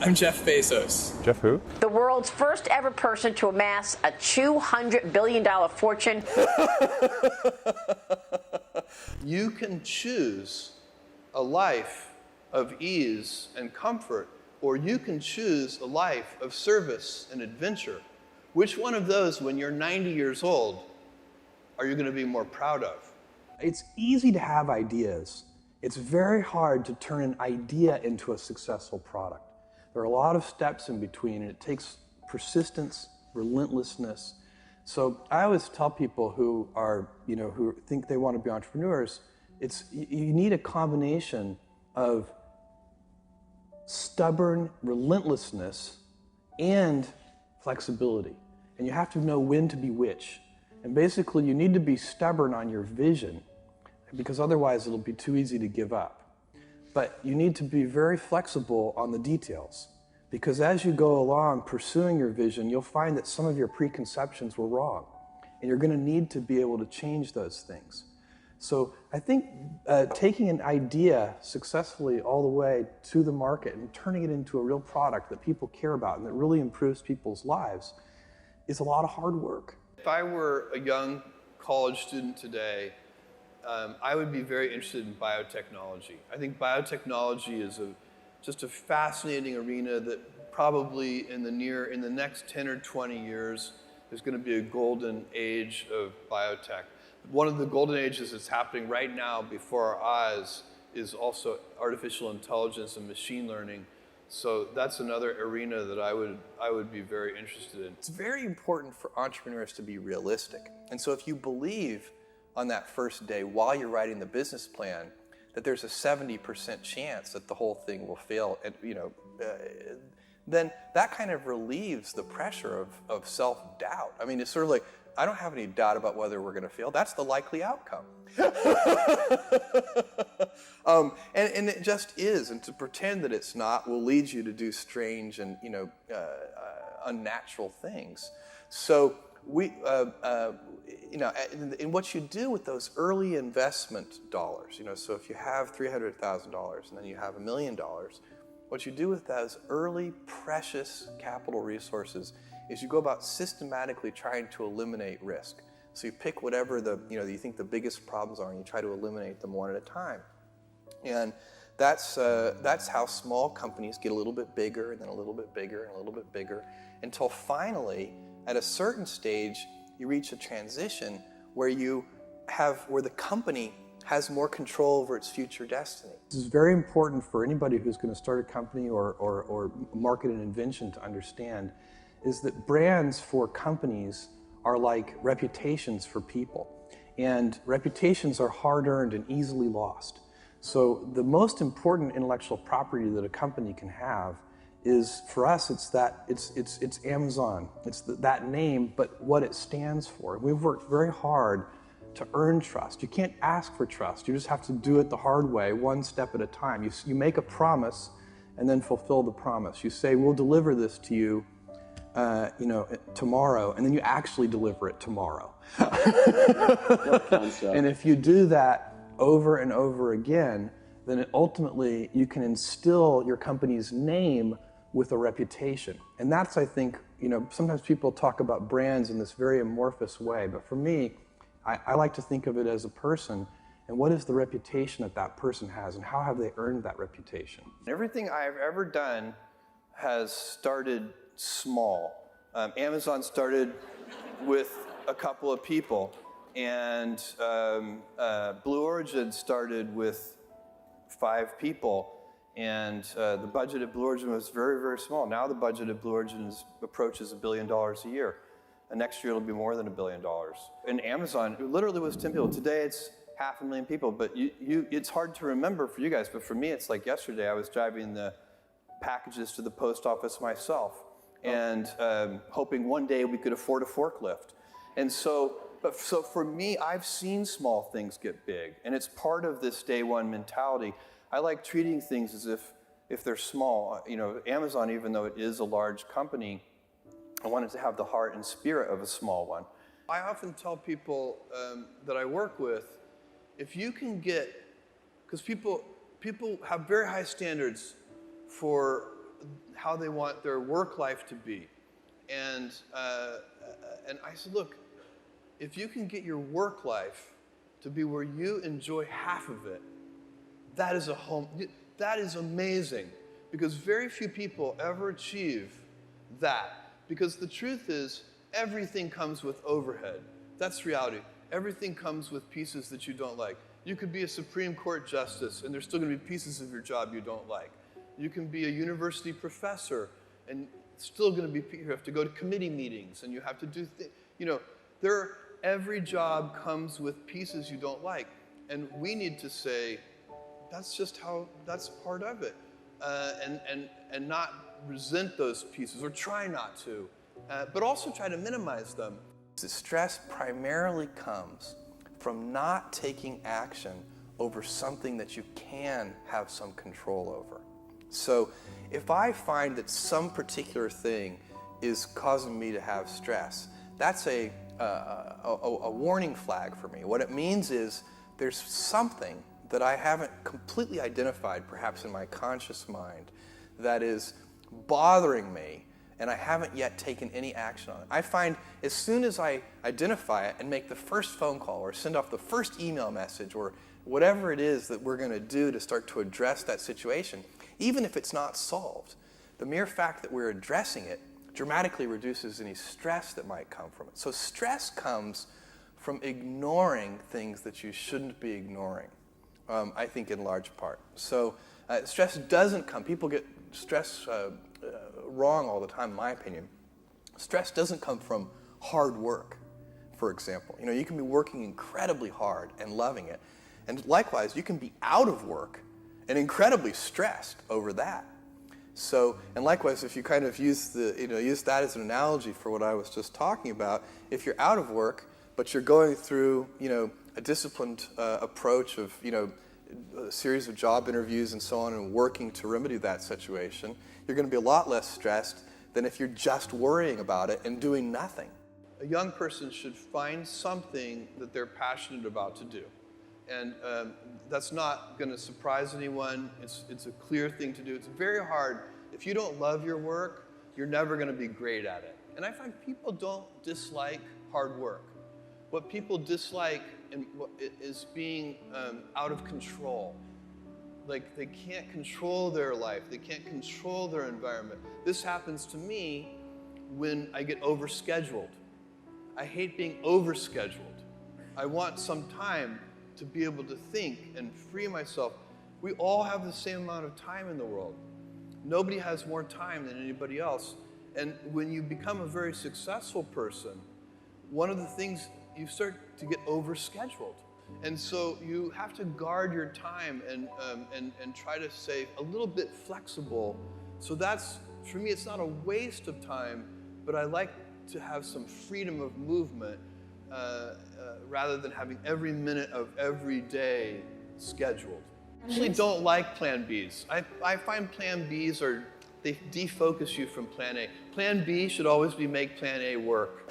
I'm Jeff Bezos. Jeff who? The world's first ever person to amass a $200 billion fortune. You can choose a life of ease and comfort, or you can choose a life of service and adventure. Which one of those, when you're 90 years old, are you going to be more proud of? It's easy to have ideas. It's very hard to turn an idea into a successful product. There are a lot of steps in between, and it takes persistence, relentlessness. So I always tell people who are, who think they want to be entrepreneurs, you need a combination of stubborn relentlessness and flexibility. And you have to know when to be which. And basically, you need to be stubborn on your vision, because otherwise it'll be too easy to give up. But you need to be very flexible on the details, because as you go along pursuing your vision, you'll find that some of your preconceptions were wrong, and you're going to need to be able to change those things. So I think taking an idea successfully all the way to the market and turning it into a real product that people care about and that really improves people's lives is a lot of hard work. If I were a young college student today, I would be very interested in biotechnology. I think biotechnology is just a fascinating arena that probably in the next 10 or 20 years, there's going to be a golden age of biotech. One of the golden ages that's happening right now before our eyes is also artificial intelligence and machine learning. So that's another arena that I would be very interested in. It's very important for entrepreneurs to be realistic. And so if you believe on that first day while you're writing the business plan that there's a 70% chance that the whole thing will fail, and then that kind of relieves the pressure of self-doubt. I mean, it's sort of like, I don't have any doubt about whether we're going to fail. That's the likely outcome. And it just is. And to pretend that it's not will lead you to do strange and unnatural things. So and what you do with those early investment dollars, so if you have $300,000 and then you have $1 million, what you do with those early precious capital resources is you go about systematically trying to eliminate risk. So you pick whatever you think the biggest problems are, and you try to eliminate them one at a time. And that's how small companies get a little bit bigger, and then a little bit bigger, and a little bit bigger, until finally, at a certain stage, you reach a transition where the company has more control over its future destiny. This is very important for anybody who's going to start a company or market an invention to understand, is that brands for companies are like reputations for people. And reputations are hard-earned and easily lost. So the most important intellectual property that a company can have is, for us, it's Amazon. It's that name, but what it stands for. We've worked very hard to earn trust. You can't ask for trust. You just have to do it the hard way, one step at a time. You make a promise and then fulfill the promise. You say, we'll deliver this to you tomorrow, and then you actually deliver it tomorrow. And if you do that over and over again, then ultimately you can instill your company's name with a reputation. And that's, I think, sometimes people talk about brands in this very amorphous way, but for me, I like to think of it as a person, and what is the reputation that person has, and how have they earned that reputation? Everything I've ever done has started small. Amazon started with a couple of people, and Blue Origin started with 5 people, and the budget at Blue Origin was very, very small. Now the budget at Blue Origin approaches $1 billion a year, and next year it'll be more than $1 billion. And Amazon, it literally was 10 people. Today it's 500,000 people, but it's hard to remember for you guys, but for me it's like yesterday I was driving the packages to the post office myself, and hoping one day we could afford a forklift. And so for me, I've seen small things get big, and it's part of this day one mentality. I like treating things as if they're small. Amazon, even though it is a large company, I wanted to have the heart and spirit of a small one. I often tell people that I work with, if you can get, because people have very high standards for how they want their work life to be. And I said, look, if you can get your work life to be where you enjoy half of it, that is amazing, because very few people ever achieve that. Because the truth is, everything comes with overhead. That's reality. Everything comes with pieces that you don't like. You could be a Supreme Court justice, and there's still going to be pieces of your job you don't like. You can be a university professor, and still going to be, you have to go to committee meetings, and you have to do things. You know, every job comes with pieces you don't like, and we need to say, that's part of it, and not resent those pieces, or try not to, but also try to minimize them. The stress primarily comes from not taking action over something that you can have some control over. So if I find that some particular thing is causing me to have stress, that's a warning flag for me. What it means is there's something that I haven't completely identified, perhaps in my conscious mind, that is bothering me, and I haven't yet taken any action on it. I find as soon as I identify it and make the first phone call or send off the first email message or whatever it is that we're going to do to start to address that situation, even if it's not solved, the mere fact that we're addressing it dramatically reduces any stress that might come from it. So stress comes from ignoring things that you shouldn't be ignoring, I think, in large part. So stress doesn't come, people get stress wrong all the time, in my opinion. Stress doesn't come from hard work, for example. You know, you can be working incredibly hard and loving it, and likewise, you can be out of work and incredibly stressed over that. So, and likewise, if you kind of use that as an analogy for what I was just talking about, if you're out of work, but you're going through, a disciplined approach of, a series of job interviews and so on, and working to remedy that situation, you're going to be a lot less stressed than if you're just worrying about it and doing nothing. A young person should find something that they're passionate about to do. And that's not going to surprise anyone. It's a clear thing to do. It's very hard. If you don't love your work, you're never going to be great at it. And I find people don't dislike hard work. What people dislike is being out of control. Like, they can't control their life. They can't control their environment. This happens to me when I get overscheduled. I hate being overscheduled. I want some time to be able to think and free myself. We all have the same amount of time in the world. Nobody has more time than anybody else. And when you become a very successful person, one of the things, you start to get overscheduled. And so you have to guard your time and try to stay a little bit flexible. So that's, for me, it's not a waste of time, but I like to have some freedom of movement rather than having every minute of every day scheduled. I actually don't like Plan Bs. I find Plan Bs they defocus you from Plan A. Plan B should always be make Plan A work.